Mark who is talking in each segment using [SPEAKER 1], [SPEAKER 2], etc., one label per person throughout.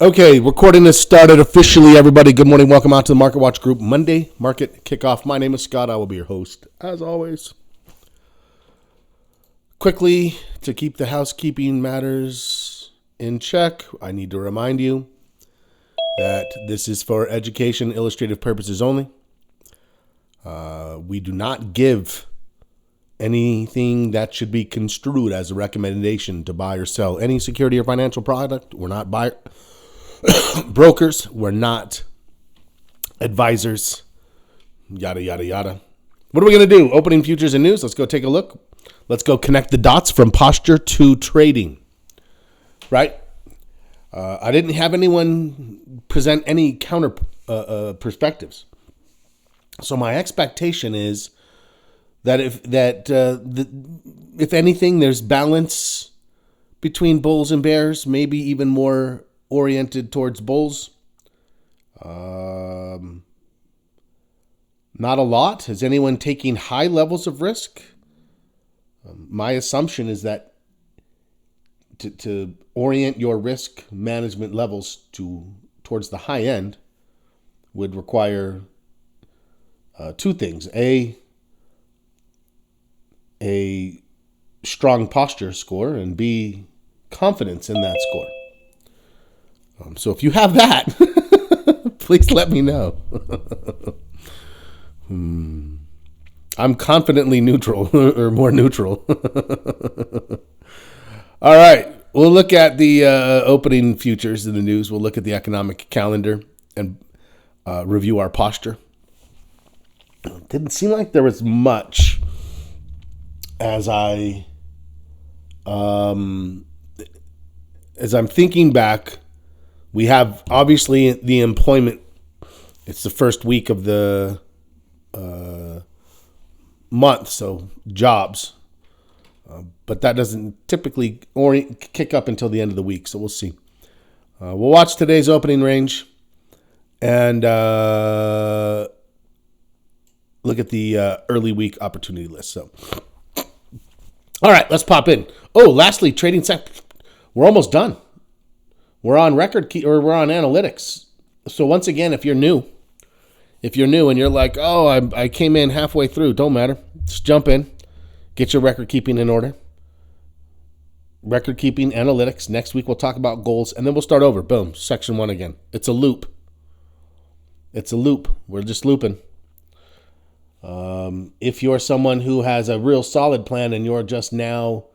[SPEAKER 1] Okay, recording has started officially, everybody. Good morning. Welcome out to the Market Watch Group Monday Market Kickoff. My name is Scott. I will be your host, as always. Quickly, to keep the housekeeping matters in check, I need to remind you that this is for education, illustrative purposes only. We do not give anything that should be construed as a recommendation to buy or sell any security or financial product. We're not brokers. We're not advisors. Yada, yada, yada. What are we going to do? Opening futures and news. Let's go take a look. Let's go connect the dots from posture to trading. Right? I didn't have anyone present any counter perspectives. So my expectation is that if anything, there's balance between bulls and bears, maybe even more oriented towards bulls. Not a lot. Is anyone taking high levels of risk? My assumption is that to orient your risk management levels towards the high end would require two things. A strong posture score, and B, confidence in that score. So if you have that, please let me know. I'm confidently neutral or more neutral. All right. We'll look at the opening futures in the news. We'll look at the economic calendar and review our posture. It didn't seem like there was much as I'm thinking back. We have obviously the employment. It's the first week of the month, so jobs. But that doesn't typically kick up until the end of the week, so we'll see. We'll watch today's opening range and look at the early week opportunity list. So, all right, let's pop in. Oh, lastly, trading sector. We're almost done. We're on record or we're on analytics. So once again, if you're new and you're like, oh, I came in halfway through, don't matter. Just jump in, get your record keeping in order. Record keeping, analytics. Next week we'll talk about goals, and then we'll start over. Boom, section 1 again. It's a loop. We're just looping. If you're someone who has a real solid plan and you're just now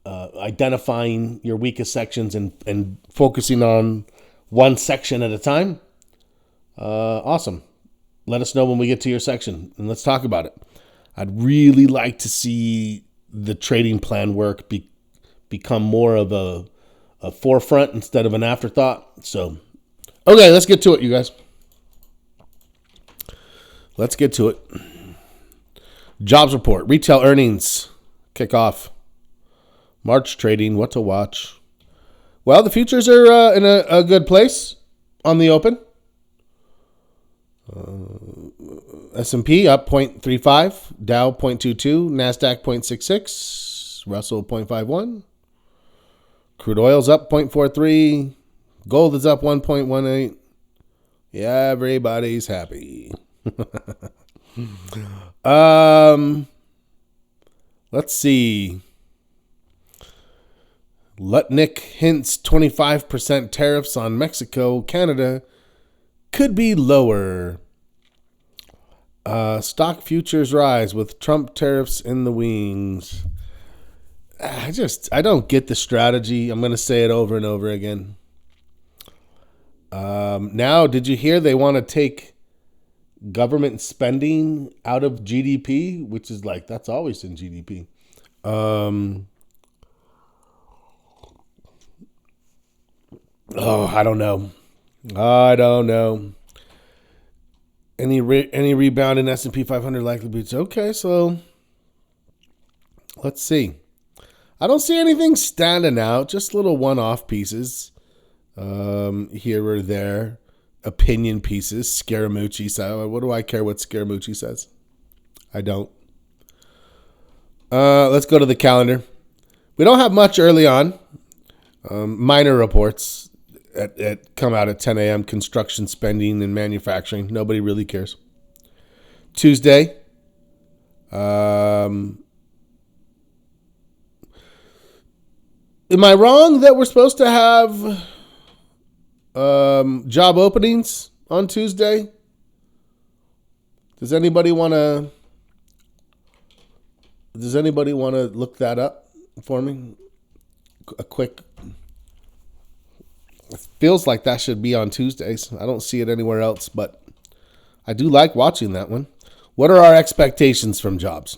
[SPEAKER 1] identifying your weakest sections and focusing on one section at a time, awesome. Let us know when we get to your section and let's talk about it. I'd really like to see the trading plan work become more of a forefront instead of an afterthought. So, okay, let's get to it, you guys. Let's get to it. Jobs report, retail earnings, kickoff. March trading, what to watch? Well, the futures are in a good place on the open. S&P up 0.35, Dow 0.22, NASDAQ 0.66, Russell 0.51. Crude oil's up 0.43, gold is up 1.18. Yeah, everybody's happy. Let's see. Lutnick hints 25% tariffs on Mexico, Canada could be lower. Stock futures rise with Trump tariffs in the wings. I don't get the strategy. I'm going to say it over and over again. Now, did you hear they want to take government spending out of GDP, which is like, that's always in GDP. I don't know. Any rebound in S&P 500 likely be okay. So let's see. I don't see anything standing out. Just little one-off pieces here or there. Opinion pieces. Scaramucci. So what do I care what Scaramucci says? I don't. Let's go to the calendar. We don't have much early on. Minor reports. come out at 10 a.m. Construction spending and manufacturing. Nobody really cares. Tuesday. Am I wrong that we're supposed to have job openings on Tuesday? Does anybody want to look that up for me? A quick. It feels like that should be on Tuesdays. I don't see it anywhere else, but I do like watching that one. What are our expectations from jobs?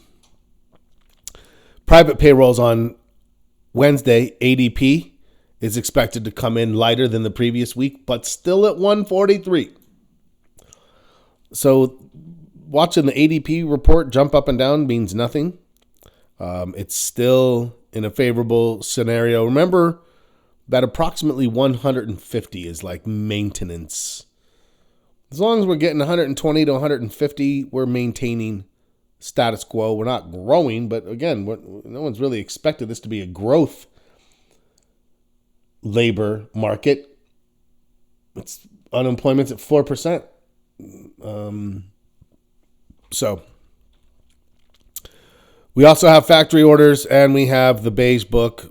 [SPEAKER 1] Private payrolls on Wednesday. ADP is expected to come in lighter than the previous week, but still at 143. So watching the ADP report jump up and down means nothing. It's still in a favorable scenario. Remember that approximately 150 is like maintenance. As long as we're getting 120 to 150, we're maintaining status quo. We're not growing, but again, no one's really expected this to be a growth labor market. Unemployment's at 4%. So we also have factory orders and we have the beige book.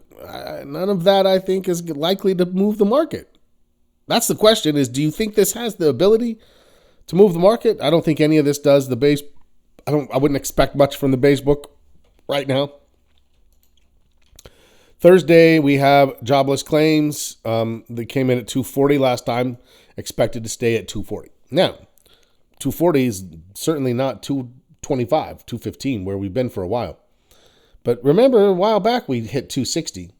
[SPEAKER 1] None of that, I think, is likely to move the market. That's the question is, do you think this has the ability to move the market? I don't think any of this does. The beige, I wouldn't expect much from the beige book right now. Thursday, we have jobless claims. They came in at 240 last time, expected to stay at 240. Now, 240 is certainly not 225, 215, where we've been for a while. But remember, a while back, we hit 260.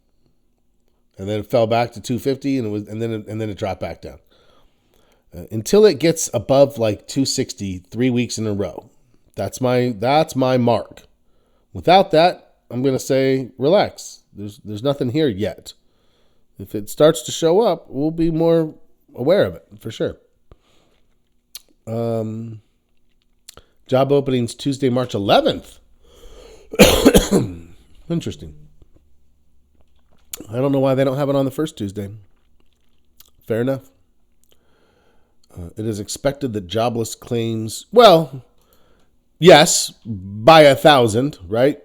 [SPEAKER 1] And then it fell back to 250, and then it dropped back down. Until it gets above like 260 3 weeks in a row. That's my mark. Without that, I'm going to say relax. There's nothing here yet. If it starts to show up, we'll be more aware of it for sure. Job openings Tuesday, March 11th. Interesting. I don't know why they don't have it on the first Tuesday. Fair enough. It is expected that jobless claims, well, yes, by 1,000, right?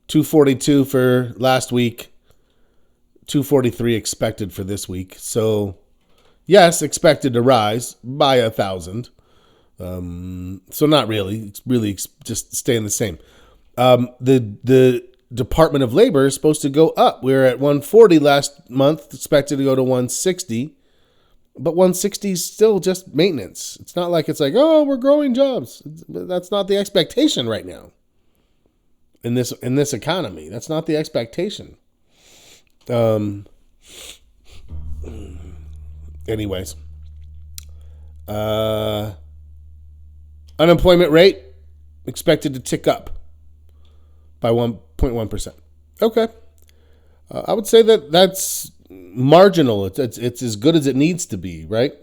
[SPEAKER 1] 242 for last week, 243 expected for this week. So, yes, expected to rise by 1,000. So not really. It's really just staying the same. The Department of Labor is supposed to go up. We were at 140 last month, expected to go to 160. But 160 is still just maintenance. It's not like it's like, oh, we're growing jobs. That's not the expectation right now. In this economy, that's not the expectation. Anyways, unemployment rate expected to tick up by 1.1%. Okay, I would say that's marginal. It's as good as it needs to be, right?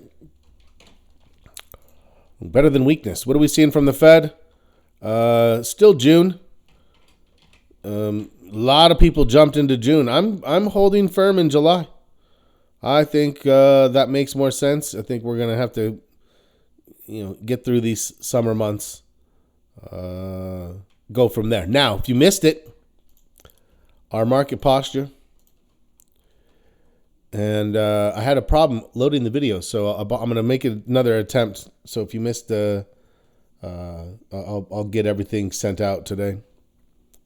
[SPEAKER 1] Better than weakness. What are we seeing from the Fed? Still June. A lot of people jumped into June. I'm holding firm in July. I think that makes more sense. I think we're gonna have to, get through these summer months. Go from there. Now, if you missed it, our market posture. And I had a problem loading the video, so I'm going to make another attempt. So if you missed I'll get everything sent out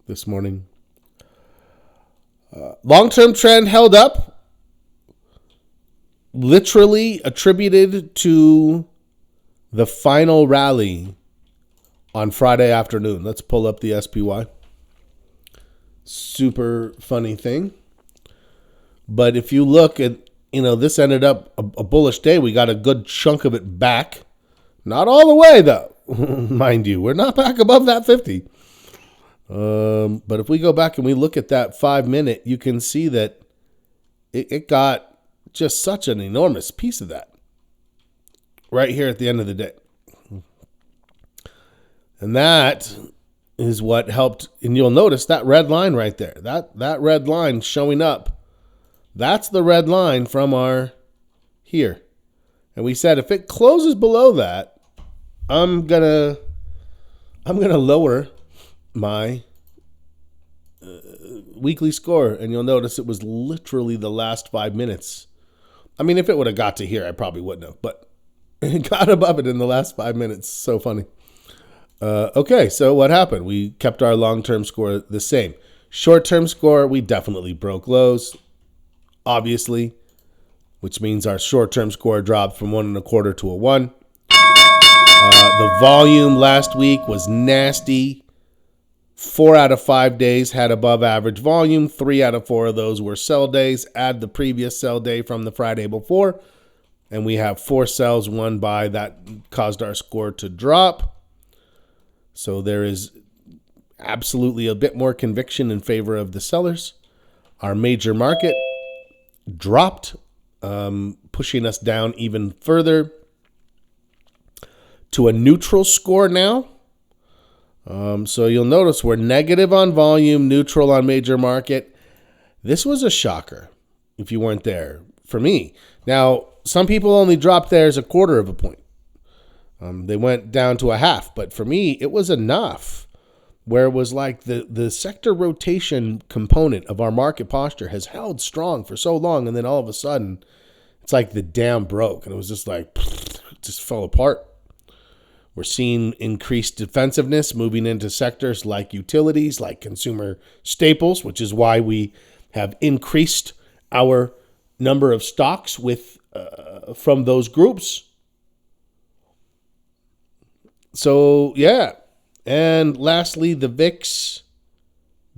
[SPEAKER 1] this morning. Long-term trend held up, literally attributed to the final rally on Friday afternoon. Let's pull up the SPY. Super funny thing. But if you look at, this ended up a bullish day. We got a good chunk of it back. Not all the way, though, mind you. We're not back above that 50. But if we go back and we look at that 5-minute, you can see that it got just such an enormous piece of that right here at the end of the day. And that is what helped. And you'll notice that red line right there, that red line showing up. That's the red line from our here. And we said if it closes below that, I'm gonna lower my weekly score, and you'll notice it was literally the last 5 minutes. I mean, if it would have got to here, I probably wouldn't have, but it got above it in the last 5 minutes. So funny. Okay, so what happened? We kept our long-term score the same. Short-term score, we definitely broke lows, obviously, which means our short-term score dropped from 1.25 to a 1. The volume last week was nasty. 4 out of 5 days had above average volume. 3 out of 4 of those were sell days. Add the previous sell day from the Friday before, and we have 4 sells, 1 buy. That caused our score to drop. So there is absolutely a bit more conviction in favor of the sellers. Our major market dropped, pushing us down even further to a neutral score now. So you'll notice we're negative on volume, neutral on major market. This was a shocker if you weren't there for me. Now, some people only dropped theirs 1/4 of a point. They went down to a half, but for me, it was enough where it was like the sector rotation component of our market posture has held strong for so long, and then all of a sudden, it's like the dam broke, and it was just like, it just fell apart. We're seeing increased defensiveness moving into sectors like utilities, like consumer staples, which is why we have increased our number of stocks with from those groups. So, yeah. And lastly, the VIX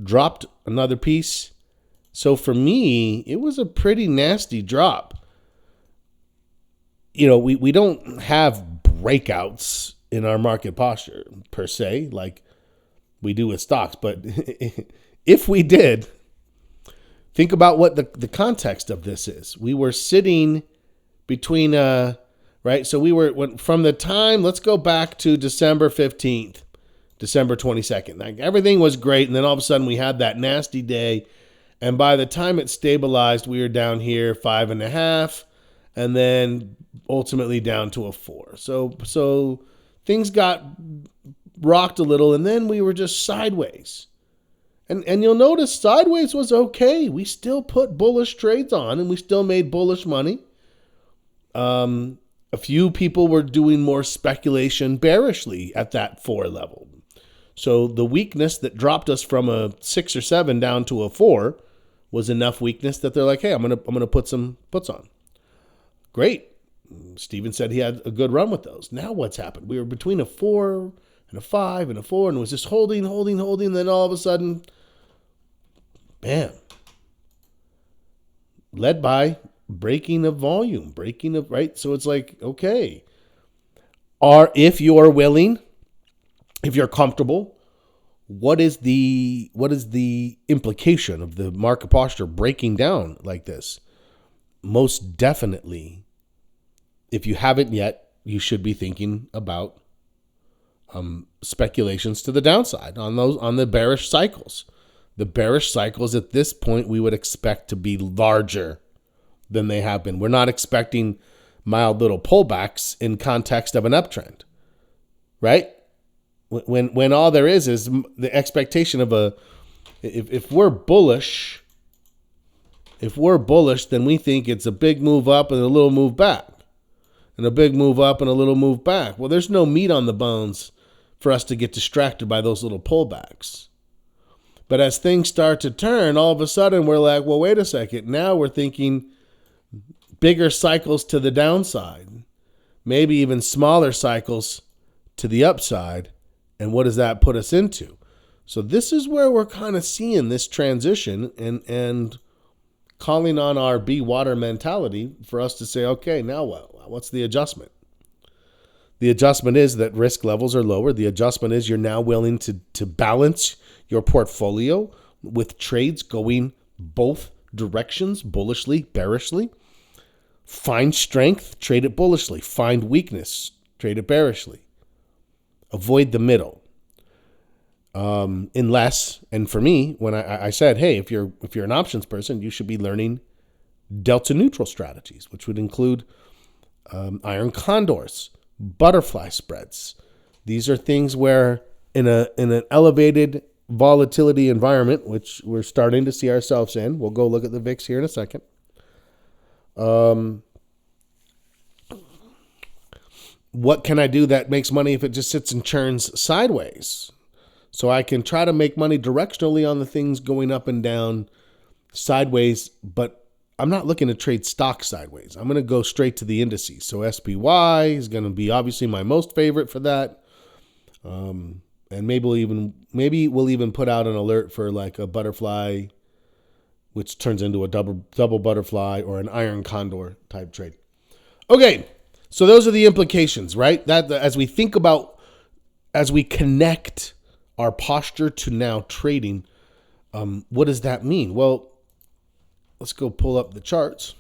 [SPEAKER 1] dropped another piece. So for me, it was a pretty nasty drop. You know, we don't have breakouts in our market posture per se, like we do with stocks. But if we did, think about what the context of this is. We were sitting between, right? So went from the time, let's go back to December 15th, December 22nd. Like everything was great. And then all of a sudden we had that nasty day. And by the time it stabilized, we were down here 5.5, and then ultimately down to a 4. So things got rocked a little, and then we were just sideways. And you'll notice sideways was okay. We still put bullish trades on, and we still made bullish money. A few people were doing more speculation bearishly at that 4 level. So the weakness that dropped us from a 6 or 7 down to a 4 was enough weakness that they're like, hey, I'm gonna put some puts on. Great. Steven said he had a good run with those. Now what's happened? We were between a 4 and a 5 and a 4, and it was just holding. Then all of a sudden, bam. Led by breaking of volume, right? So it's like, okay. If you're willing, if you're comfortable, what is the implication of the market posture breaking down like this? Most definitely, if you haven't yet, you should be thinking about speculations to the downside on the bearish cycles. The bearish cycles at this point we would expect to be larger than they have been. We're not expecting mild little pullbacks in context of an uptrend, right? When all there is the expectation of if we're bullish, then we think it's a big move up and a little move back, and a big move up and a little move back. Well, there's no meat on the bones for us to get distracted by those little pullbacks. But as things start to turn, all of a sudden we're like, well, wait a second. Now we're thinking bigger cycles to the downside, maybe even smaller cycles to the upside. And what does that put us into? So this is where we're kind of seeing this transition and calling on our be water mentality for us to say, okay, now what? What's the adjustment? The adjustment is that risk levels are lower. The adjustment is you're now willing to balance your portfolio with trades going both directions, bullishly, bearishly. Find strength, trade it bullishly. Find weakness, trade it bearishly. Avoid the middle. Unless, and for me, when I said, hey, if you're an options person, you should be learning delta neutral strategies, which would include iron condors, butterfly spreads. These are things where in an elevated volatility environment, which we're starting to see ourselves in, we'll go look at the VIX here in a second. What can I do that makes money if it just sits and churns sideways? So I can try to make money directionally on the things going up and down sideways, but I'm not looking to trade stock sideways. I'm going to go straight to the indices. So SPY is going to be obviously my most favorite for that. And maybe we'll even put out an alert for like a butterfly, which turns into a double butterfly or an iron condor type trade. Okay, so those are the implications, right? That as we connect our posture to now trading, what does that mean? Well, let's go pull up the charts.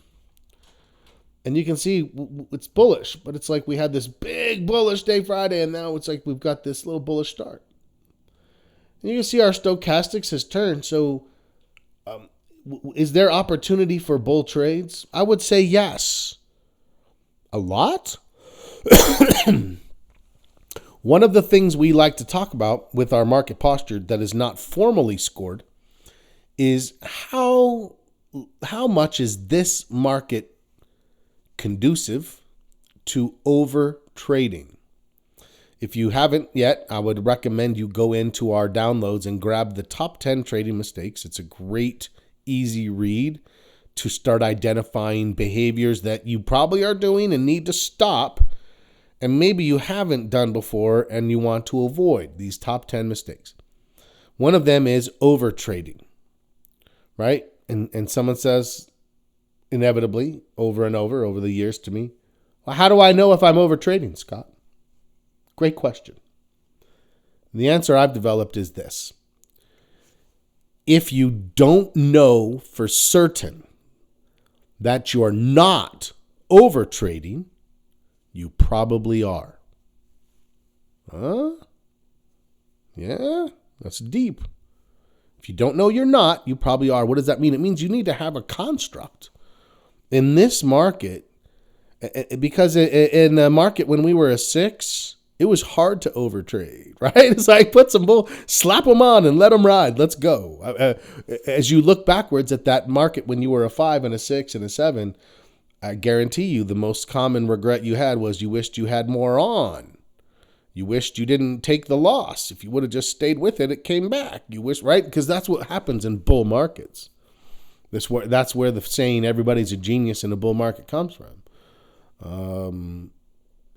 [SPEAKER 1] And you can see it's bullish, but it's like we had this big bullish day Friday, and now it's like we've got this little bullish start. And you can see our stochastics has turned. So is there opportunity for bull trades? I would say yes. A lot? One of the things we like to talk about with our market posture that is not formally scored is how much is this market conducive to over trading. If you haven't yet, I would recommend you go into our downloads and grab the top 10 trading mistakes. It's a great, easy read to start identifying behaviors that you probably are doing and need to stop, and maybe you haven't done before and you want to avoid these top 10 mistakes. One of them is over trading, right? And someone says inevitably over and over the years to me, well, how do I know if I'm over trading, Scott? Great question. The answer I've developed is this. If you don't know for certain that you're not over trading, you probably are. Huh? Yeah, that's deep. If you don't know you're not, you probably are. What does that mean? It means you need to have a construct. In this market, because in the market when we were a 6, it was hard to overtrade, right? It's like put some bull, slap them on and let them ride. Let's go. As you look backwards at that market when you were a 5 and a 6 and a 7, I guarantee you the most common regret you had was you wished you had more on. You wished you didn't take the loss. If you would have just stayed with it, it came back. You wish, right? Because that's what happens in bull markets. That's where the saying everybody's a genius in a bull market comes from.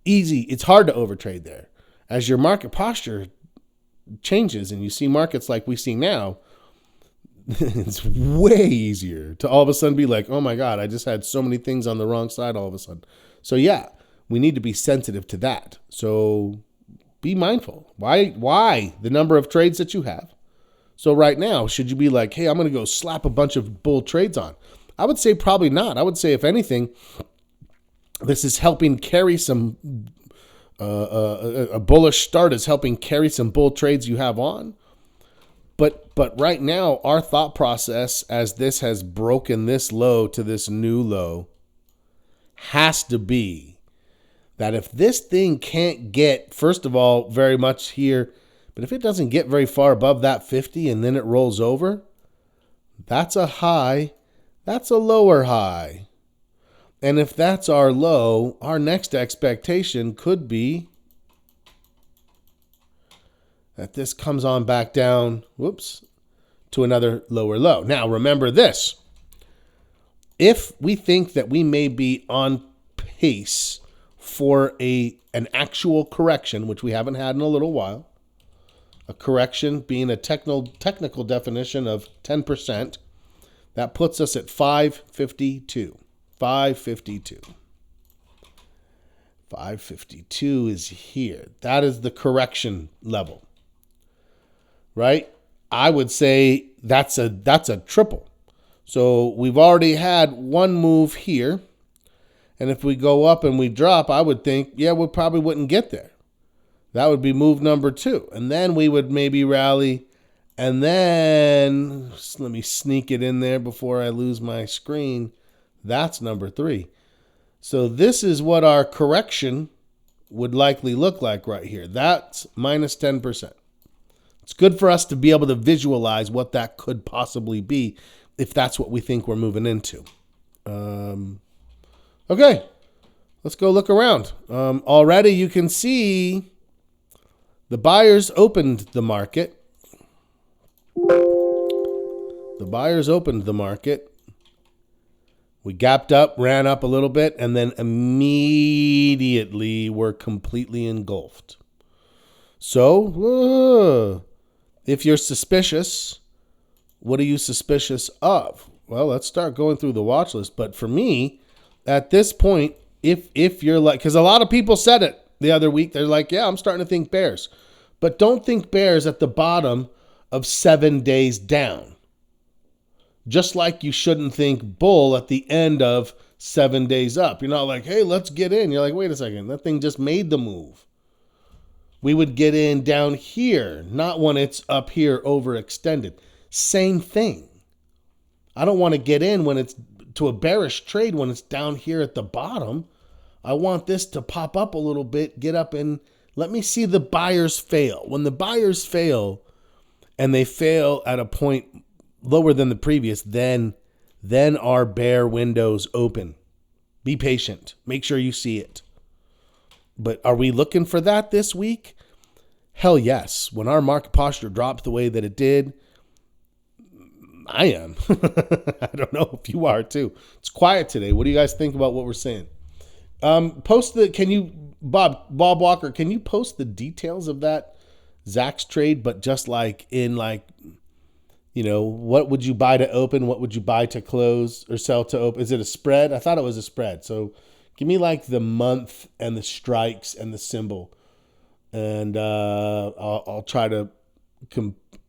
[SPEAKER 1] Easy. It's hard to overtrade there. As your market posture changes and you see markets like we see now, it's way easier to all of a sudden be like, oh my God, I just had so many things on the wrong side all of a sudden. So yeah, we need to be sensitive to that. So be mindful. Why the number of trades that you have? So right now, should you be like, hey, I'm going to go slap a bunch of bull trades on? I would say probably not. I would say, if anything, this is helping carry some, a bullish start is helping carry some bull trades you have on. But right now, our thought process as this has broken this low to this new low has to be that if this thing can't get, first of all, very much here, but if it doesn't get very far above that 50 and then it rolls over, that's a high, that's a lower high. And if that's our low, our next expectation could be that this comes on back down, to another lower low. Now, remember this. If we think that we may be on pace for an actual correction, which we haven't had in a little while, a correction being a technical definition of 10%, that puts us at 552. 552. 552 is here. That is the correction level, right? I would say that's a triple. So we've already had one move here. And if we go up and we drop, I would think, yeah, we probably wouldn't get there. That would be move number 2. And then we would maybe rally. And then, let me sneak it in there before I lose my screen. That's number 3. So this is what our correction would likely look like right here. That's minus 10%. It's good for us to be able to visualize what that could possibly be if that's what we think we're moving into. Okay, let's go look around. Already you can see the buyers opened the market. The buyers opened the market. We gapped up, ran up a little bit, and then immediately were completely engulfed. So, if you're suspicious, what are you suspicious of? Well, let's start going through the watch list. But for me, at this point, if you're like, because a lot of people said it the other week, they're like, yeah, I'm starting to think bears. But don't think bears at the bottom of 7 days down. Just like you shouldn't think bull at the end of 7 days up. You're not like, hey, let's get in. You're like, wait a second, that thing just made the move. We would get in down here, not when it's up here overextended. Same thing. I don't want to get in when it's to a bearish trade when it's down here at the bottom. I want this to pop up a little bit, get up, and let me see the buyers fail. When the buyers fail, and they fail at a point lower than the previous, then our bear windows open. Be patient. Make sure you see it. But are we looking for that this week? Hell yes. When our market posture dropped the way that it did, I am. I don't know if you are too. It's quiet today. What do you guys think about what we're saying? Bob Walker, can you post the details of that Zach's trade, but just like in like, you know, what would you buy to open? What would you buy to close or sell to open? Is it a spread? I thought it was a spread. So give me like the month and the strikes and the symbol. And I'll try to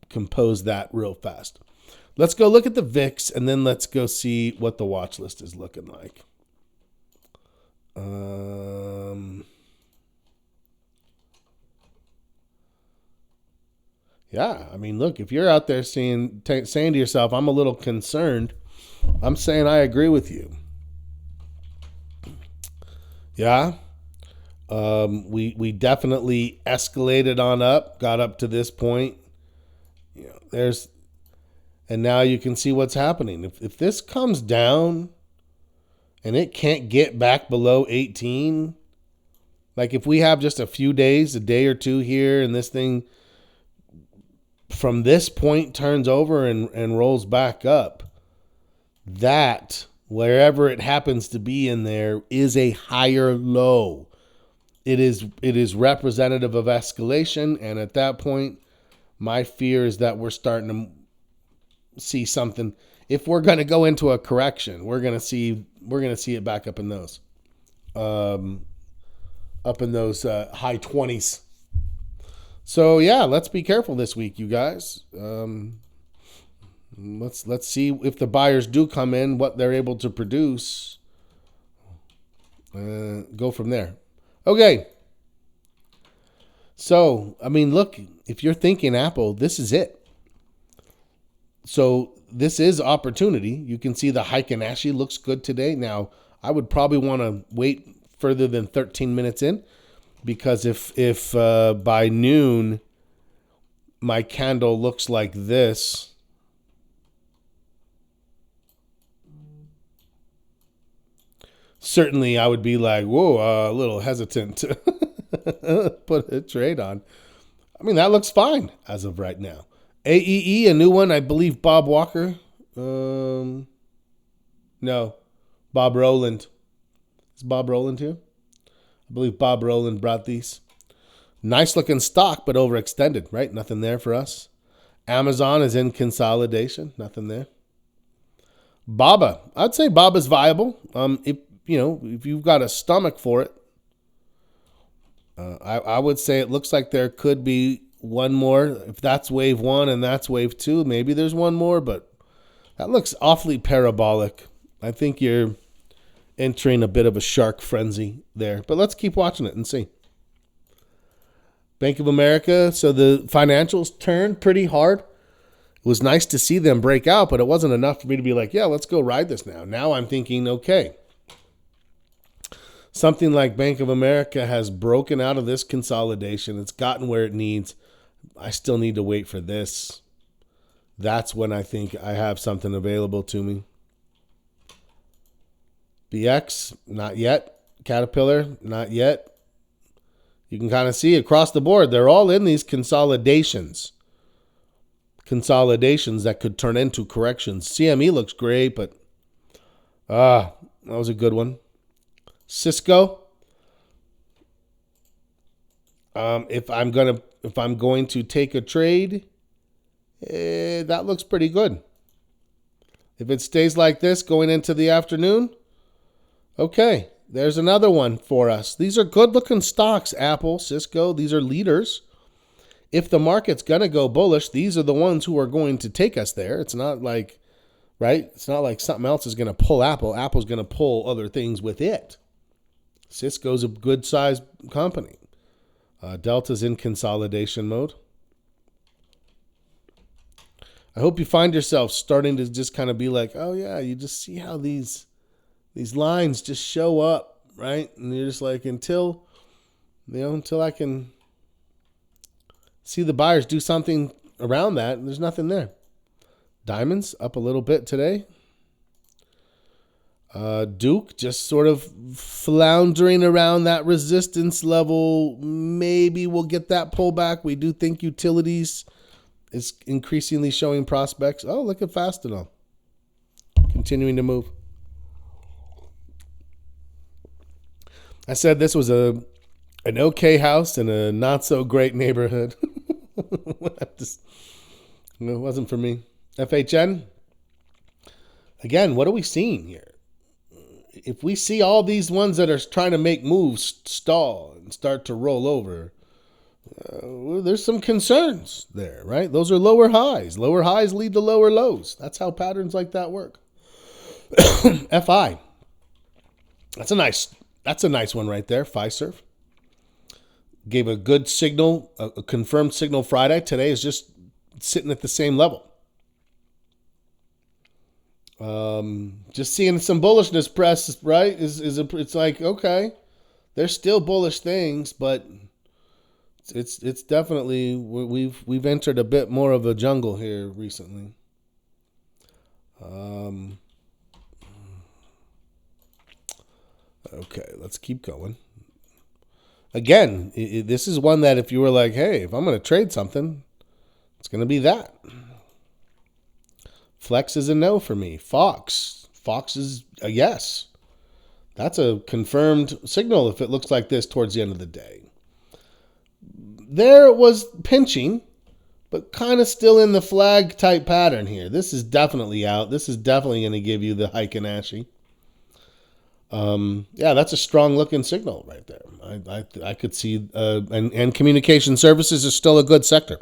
[SPEAKER 1] compose that real fast. Let's go look at the VIX and then let's go see what the watch list is looking like. Yeah, I mean, look, if you're out there saying to yourself, I'm a little concerned, I'm saying I agree with you. Yeah, we definitely escalated on up, got up to this point. You know, and now you can see what's happening. If this comes down and it can't get back below 18, like if we have just a few days, a day or two here, and this thing from this point turns over and rolls back up, that, wherever it happens to be in there, is a higher low. It is representative of escalation, and at that point, my fear is that we're starting to see something. If we're going to go into a correction, we're going to see it back up in those high 20s. So yeah, let's be careful this week, you guys. Let's see if the buyers do come in, what they're able to produce. Go from there. Okay. So, I mean, look, if you're thinking Apple, this is it. So this is opportunity. You can see the Heiken Ashi looks good today. Now, I would probably want to wait further than 13 minutes in, because if by noon my candle looks like this, certainly I would be like, whoa, a little hesitant to put a trade on. I mean, that looks fine as of right now. AEE, a new one, I believe Bob Walker. No, Bob Rowland. Is Bob Rowland here? I believe Bob Rowland brought these. Nice looking stock, but overextended, right? Nothing there for us. Amazon is in consolidation. Nothing there. BABA. I'd say BABA's viable. If you've got a stomach for it. I would say it looks like there could be one more. If that's wave one and that's wave two, maybe there's one more, but that looks awfully parabolic. I think you're entering a bit of a shark frenzy there, but let's keep watching it and see. Bank of America. So the financials turned pretty hard. It was nice to see them break out, but it wasn't enough for me to be like, yeah, let's go ride this now. Now I'm thinking, okay, something like Bank of America has broken out of this consolidation. It's gotten where it needs. I still need to wait for this. That's when I think I have something available to me. BX, not yet. Caterpillar, not yet. You can kind of see across the board, they're all in these consolidations. Consolidations that could turn into corrections. CME looks great, but that was a good one. Cisco. If I'm going to take a trade, that looks pretty good. If it stays like this going into the afternoon, okay, there's another one for us. These are good-looking stocks, Apple, Cisco. These are leaders. If the market's going to go bullish, these are the ones who are going to take us there. It's not like, right? It's not like something else is going to pull Apple. Apple's going to pull other things with it. Cisco's a good-sized company. Delta's in consolidation mode. I hope you find yourself starting to just kind of be like, oh, yeah, you just see how these lines just show up, right? And you're just like, until I can see the buyers do something around that, there's nothing there. Diamonds up a little bit today. Duke just sort of floundering around that resistance level. Maybe we'll get that pullback. We do think utilities is increasingly showing prospects. Oh, look at Fastenal. Continuing to move. I said this was an okay house in a not so great neighborhood. It wasn't for me. FHN. Again, what are we seeing here? If we see all these ones that are trying to make moves stall and start to roll over, there's some concerns there, right? Those are lower highs. Lower highs lead to lower lows. That's how patterns like that work. FI. That's a nice one right there. Fiserv gave a good signal, a confirmed signal Friday. Today is just sitting at the same level. Just seeing some bullishness press, right? It's like, okay, there's still bullish things, but it's definitely we've entered a bit more of a jungle here recently. Okay, let's keep going. Again, this is one that if you were like, hey, if I'm going to trade something, it's going to be that. Flex is a no for me. Fox is a yes. That's a confirmed signal if it looks like this towards the end of the day. There it was pinching, but kind of still in the flag type pattern here. This is definitely out. This is definitely going to give you the hike and ashy. Yeah, that's a strong looking signal right there. I could see, and communication services is still a good sector.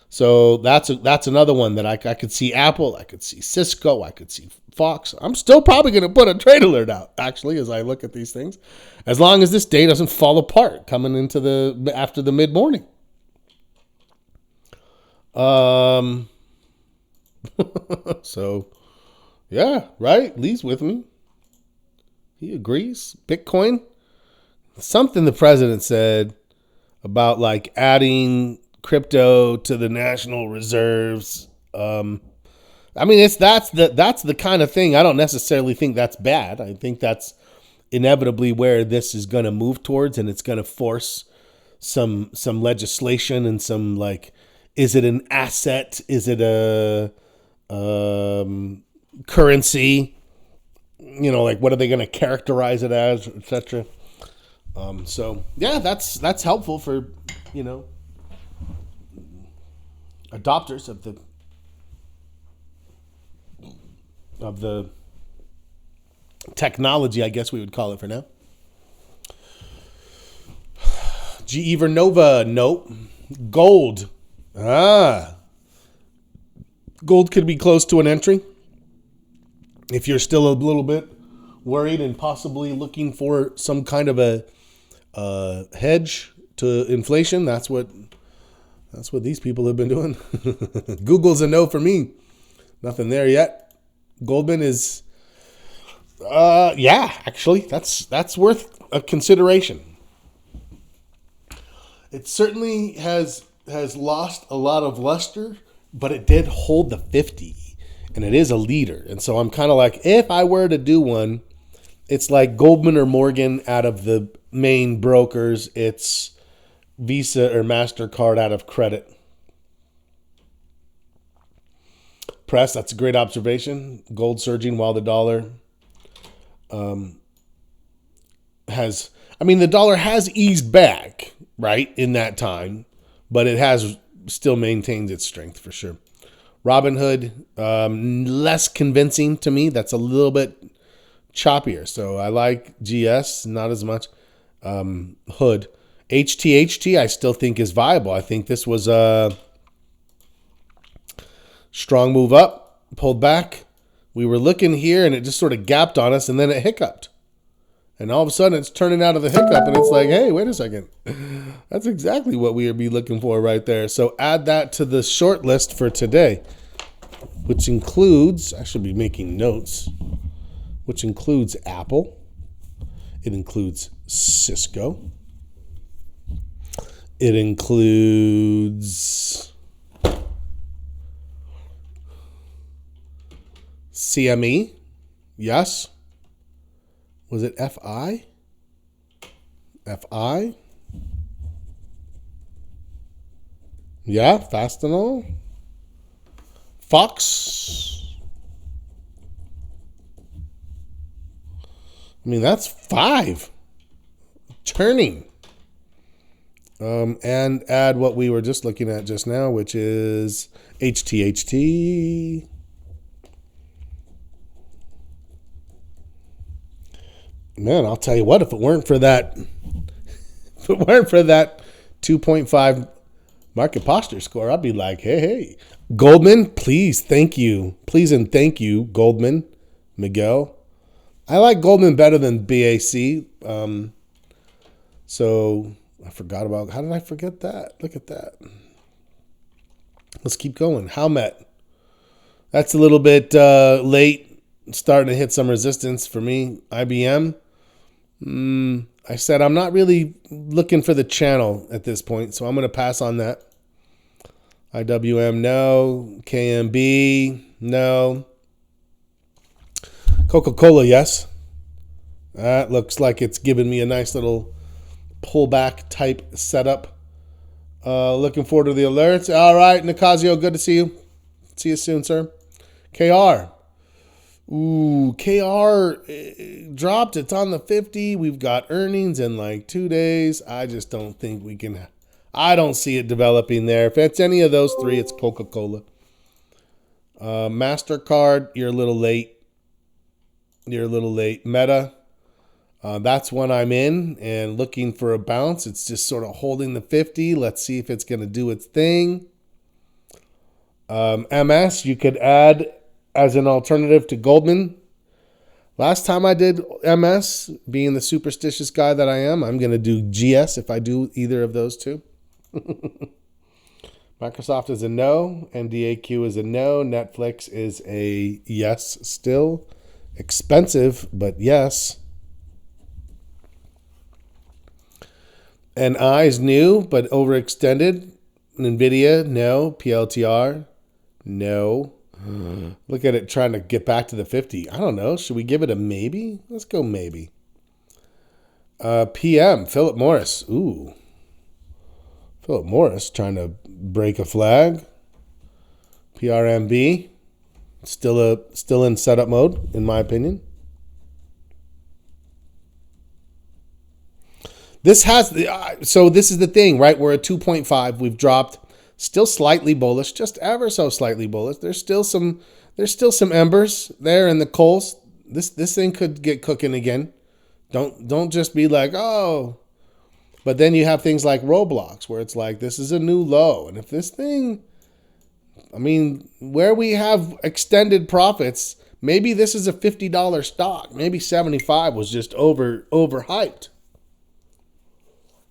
[SPEAKER 1] So that's another one that I could see Apple, I could see Cisco, I could see Fox. I'm still probably going to put a trade alert out, actually, as I look at these things, as long as this day doesn't fall apart coming into after the mid morning. So, yeah, right. Lee's with me. He agrees. Bitcoin. Something the president said about like adding crypto to the national reserves. I mean, that's the kind of thing. I don't necessarily think that's bad. I think that's inevitably where this is going to move towards, and it's going to force some legislation and some, like, is it an asset? Is it a currency? You know, like, what are they going to characterize it as, etc. So yeah, that's helpful for, you know, adopters of the technology, I guess we would call it for now. GE Vernova, nope. Gold. Gold could be close to an entry. If you're still a little bit worried and possibly looking for some kind of a hedge to inflation, that's what That's what these people have been doing. Google's a no for me. Nothing there yet. Goldman is, actually, that's worth a consideration. It certainly has lost a lot of luster, but it did hold the 50, and it is a leader. And so I'm kind of like, if I were to do one, it's like Goldman or Morgan out of the main brokers. It's Visa or MasterCard out of credit. Press, that's a great observation. Gold surging while the dollar the dollar has eased back, right, in that time, but it has still maintained its strength for sure. Robinhood, less convincing to me. That's a little bit choppier. So I like GS, not as much. Hood. HTHT, I still think is viable. I think this was a strong move up, pulled back. We were looking here and it just sort of gapped on us and then it hiccuped. And all of a sudden it's turning out of the hiccup and it's like, hey, wait a second. That's exactly what we would be looking for right there. So add that to the short list for today, which includes, I should be making notes, which includes Apple. It includes Cisco. It includes CME. Yes. Was it FI? FI? Yeah, Fastenal. Fox. I mean, that's 5. Turning. And add what we were just looking at just now, which is HTHT. Man, I'll tell you what, if it weren't for that 2.5 market posture score, I'd be like, hey. Goldman, please, thank you. Please and thank you, Goldman, Miguel. I like Goldman better than BAC. So I forgot about, how did I forget that? Look at that. Let's keep going. Howmet. That's a little bit late, starting to hit some resistance for me. IBM. I said I'm not really looking for the channel at this point, so I'm going to pass on that. IWM, no. KMB, no. Coca-Cola, yes. That looks like it's giving me a nice little pullback type setup. Looking forward to the alerts. All right, Nicasio, good to see you. See you soon, sir. KR. Ooh, KR dropped. It's on the 50. We've got earnings in like 2 days. I just don't think we can. I don't see it developing there. If it's any of those three, it's Coca-Cola. MasterCard, you're a little late. Meta, that's when I'm in and looking for a bounce. It's just sort of holding the 50. Let's see if it's going to do its thing. MS, you could add as an alternative to Goldman. Last time I did MS, being the superstitious guy that I am, I'm going to do GS if I do either of those two. Microsoft is a no. NDAQ is a no. Netflix is a yes still. Expensive, but yes. NI is new, but overextended. NVIDIA, no. PLTR, no. Look at it trying to get back to the 50. I don't know. Should we give it a maybe? Let's go maybe. PM, Philip Morris. Ooh. Philip Morris trying to break a flag. PRMB. Still in setup mode, in my opinion. This is the thing, right? We're at 2.5. We've dropped. Still slightly bullish, just ever so slightly bullish. There's still some embers there in the coals. This thing could get cooking again. Don't just be like, oh. But then you have things like Roblox where it's like, this is a new low. And if this thing, where we have extended profits, maybe this is a $50 stock. Maybe 75 was just overhyped.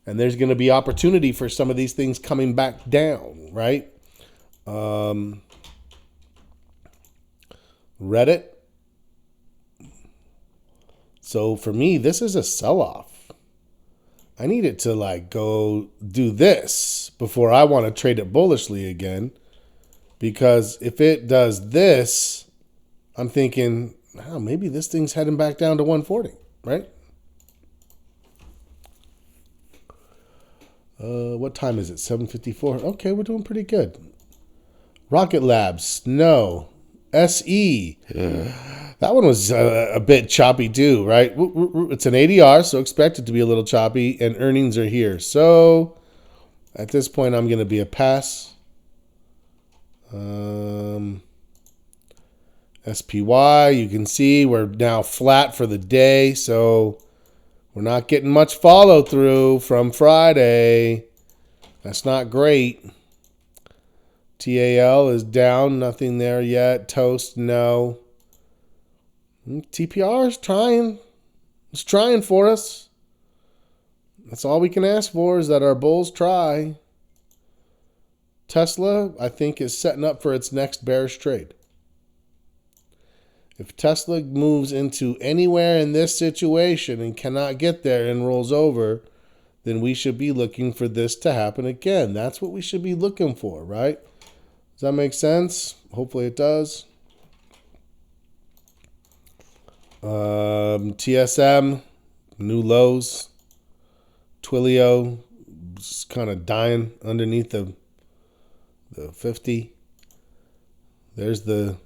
[SPEAKER 1] And there's going to be opportunity for some of these things coming back down, right? Reddit. So for me, this is a sell-off. I need it to like go do this before I want to trade it bullishly again. Because if it does this, I'm thinking, oh, maybe this thing's heading back down to 140, right? What time is it? 7:54. Okay, we're doing pretty good. Rocket Labs, no. SE. That one was a bit choppy too, right? It's an ADR, so expect it to be a little choppy, and earnings are here. So at this point, I'm going to be a pass. SPY, you can see we're now flat for the day, so we're not getting much follow through from Friday. That's not great. TAL is down, nothing there yet. Toast, no. TPR is trying. It's trying for us. That's all we can ask for, is that our bulls try. Tesla, I think, is setting up for its next bearish trade. If Tesla moves into anywhere in this situation and cannot get there and rolls over, then we should be looking for this to happen again. That's what we should be looking for, right? Does that make sense? Hopefully it does. TSM, new lows. Twilio is kind of dying underneath the 50. There's the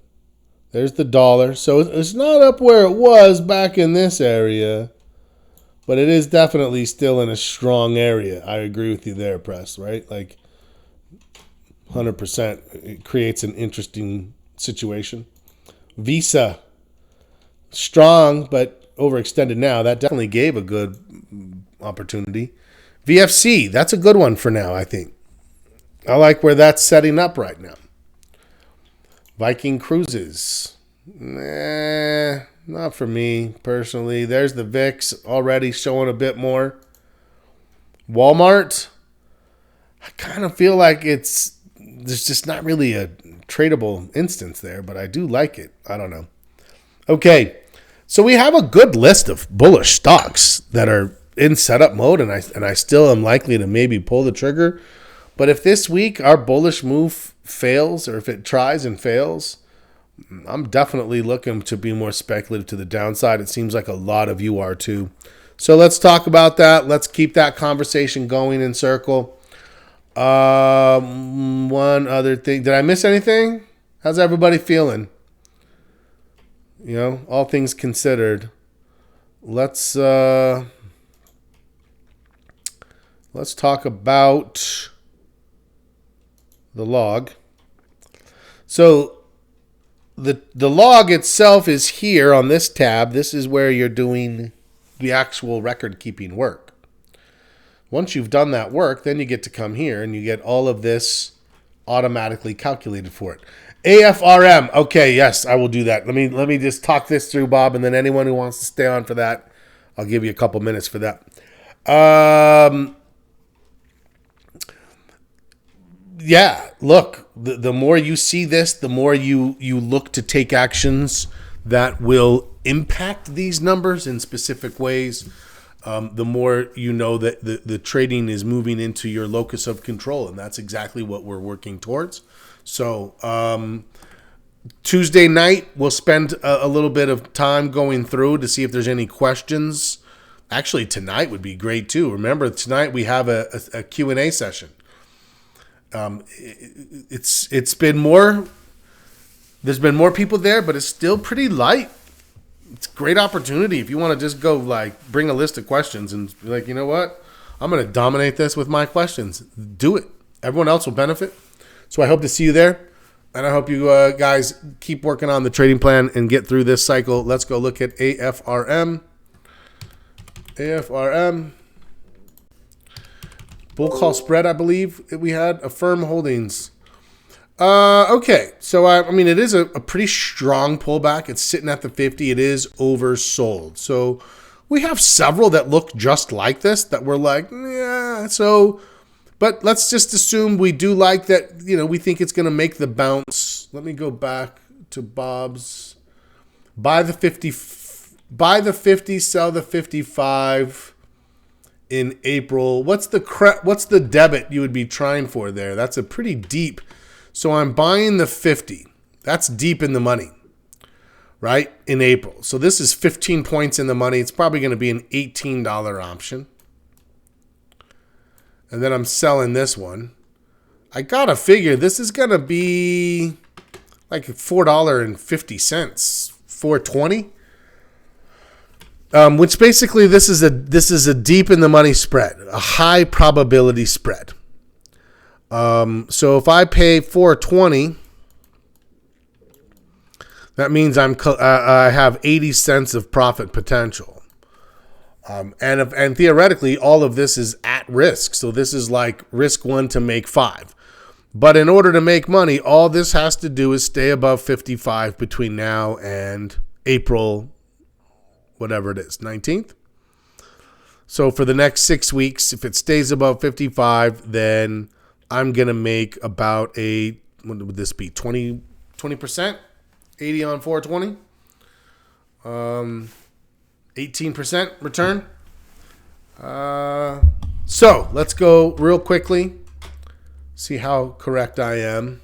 [SPEAKER 1] dollar. So it's not up where it was back in this area, but it is definitely still in a strong area. I agree with you there, Press, right? Like 100%. It creates an interesting situation. Visa, strong, but overextended now. That definitely gave a good opportunity. VFC, that's a good one for now, I think. I like where that's setting up right now. Viking Cruises. Not for me personally. There's the VIX already showing a bit more. Walmart. I kind of feel like there's just not really a tradable instance there, but I do like it. I don't know. Okay. So we have a good list of bullish stocks that are in setup mode, and I still am likely to maybe pull the trigger. But if this week our bullish move fails, or if it tries and fails, I'm definitely looking to be more speculative to the downside. It seems like a lot of you are too. So let's talk about that. Let's keep that conversation going in circle. One other thing. Did I miss anything? How's everybody feeling? You know, all things considered. Let's talk about the log. So the log itself is here on this tab. This is where you're doing the actual record keeping work. Once you've done that work, then you get to come here and you get all of this automatically calculated for it. AFRM. Okay, yes, I will do that. Let me just talk this through, Bob, and then anyone who wants to stay on for that, I'll give you a couple minutes for that. Yeah, look, the more you see this, the more you look to take actions that will impact these numbers in specific ways, the more you know that the trading is moving into your locus of control, and that's exactly what we're working towards. So Tuesday night, we'll spend a little bit of time going through to see if there's any questions. Actually, tonight would be great too. Remember, tonight we have a Q&A session. It's been more. There's been more people there, but it's still pretty light. It's a great opportunity if you want to just go like bring a list of questions and be like, you know what, I'm going to dominate this with my questions. Do it. Everyone else will benefit. So I hope to see you there, and I hope you guys keep working on the trading plan and get through this cycle. Let's go look at AFRM. Bull call spread, I believe we had a firm holdings. Okay, so I mean, it is a pretty strong pullback. It's sitting at the 50. It is oversold. So we have several that look just like this that we're like, yeah, Yeah, so, but let's just assume we do like that, we think it's going to make the bounce. Let me go back to Bob's. Buy the 50, sell the 55 in April. What's the debit you would be trying for there? That's a pretty deep. So I'm buying the 50. That's deep in the money, right? In April. So this is 15 points in the money. It's probably going to be an $18 option. And then I'm selling this one. I got to figure this is going to be like $4.50, $4.20. Which basically this is a deep in the money spread, a high probability spread. So if I pay $4.20, that means I have 80 cents of profit potential. And theoretically, all of this is at risk. So this is like risk 1 to make 5. But in order to make money, all this has to do is stay above 55 between now and April, whatever it is, 19th. So for the next 6 weeks, if it stays above 55, then I'm going to make about what would this be, 20%? 80 on 420? 18% return. So let's go real quickly. See how correct I am.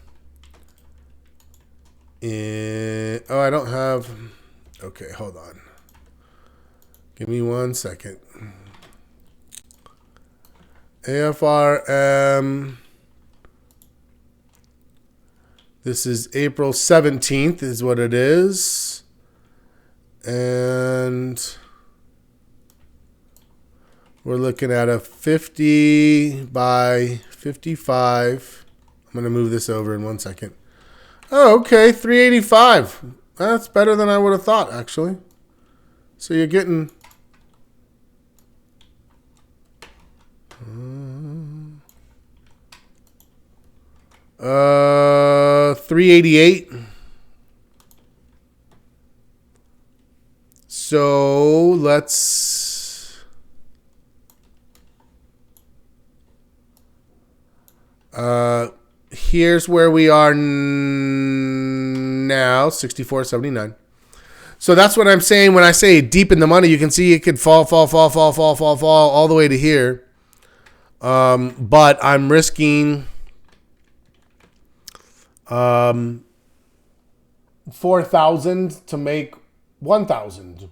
[SPEAKER 1] I don't have. Okay, hold on. Give me 1 second. AFRM. This is April 17th is what it is. And we're looking at a 50 by 55. I'm going to move this over in 1 second. Oh, okay, 385. That's better than I would have thought, actually. So you're getting 388. So let's here's where we are now, 64.79. So that's what I'm saying when I say deep in the money. You can see it could fall all the way to here. But I'm risking 4,000 to make 1,000.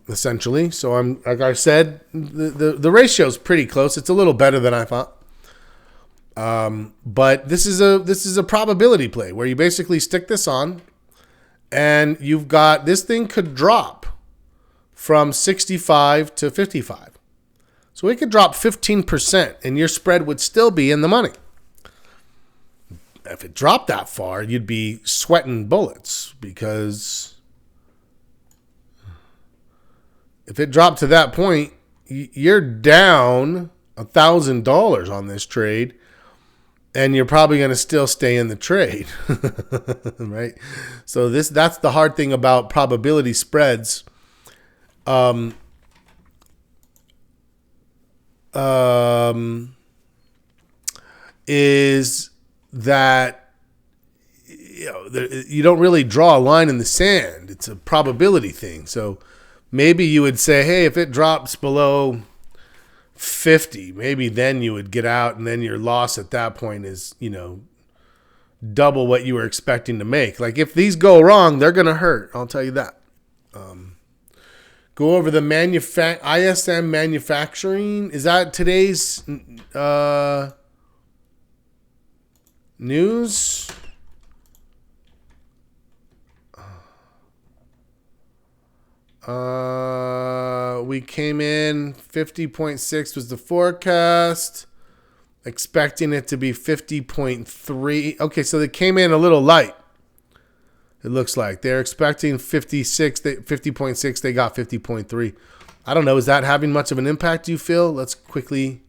[SPEAKER 1] Essentially. So I'm, like I said, the ratio is pretty close. It's a little better than I thought. But this is a probability play where you basically stick this on and you've got, this thing could drop from 65 to 55. So it could drop 15% and your spread would still be in the money. If it dropped that far, you'd be sweating bullets, because if it dropped to that point, you're down $1,000 on this trade, and you're probably going to still stay in the trade, right? So that's the hard thing about probability spreads. Is that you don't really draw a line in the sand. It's a probability thing. So maybe you would say, hey, if it drops below 50, maybe then you would get out, and then your loss at that point is, double what you were expecting to make. Like if these go wrong, they're going to hurt. I'll tell you that. Go over the ISM manufacturing. Is that today's news? We came in 50.6 was the forecast. Expecting it to be 50.3. Okay, so they came in a little light. It looks like they're expecting 50.6. They got 50.3. I don't know. Is that having much of an impact, do you feel? Let's quickly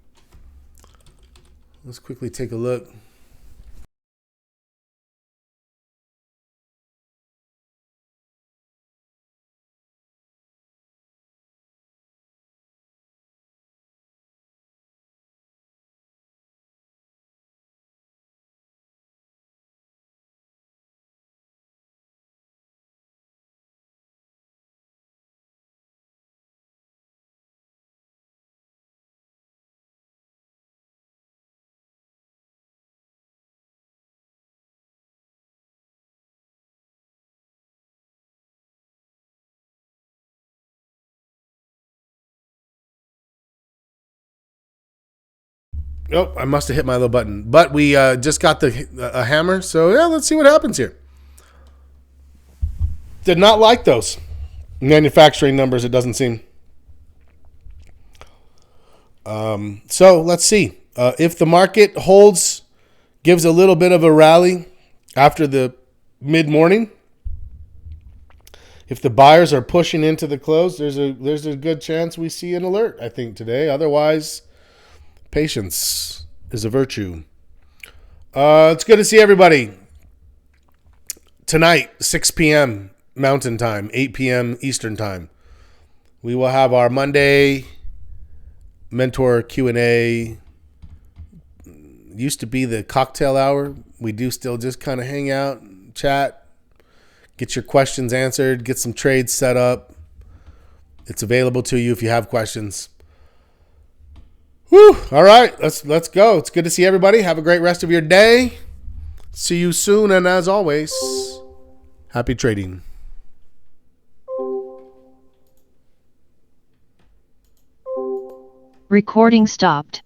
[SPEAKER 1] take a look. Oh, I must have hit my little button. But we just got a hammer. So, yeah, let's see what happens here. Did not like those manufacturing numbers, it doesn't seem. So, let's see. If the market holds, gives a little bit of a rally after the mid-morning, if the buyers are pushing into the close, there's a good chance we see an alert, I think, today. Otherwise, patience is a virtue. It's good to see everybody. Tonight, 6 p.m. Mountain Time, 8 p.m. Eastern Time. We will have our Monday mentor Q&A. Used to be the cocktail hour. We do still just kind of hang out, chat, get your questions answered, get some trades set up. It's available to you if you have questions. Whew. All right, let's go. It's good to see everybody. Have a great rest of your day. See you soon, and as always, happy trading.
[SPEAKER 2] Recording stopped.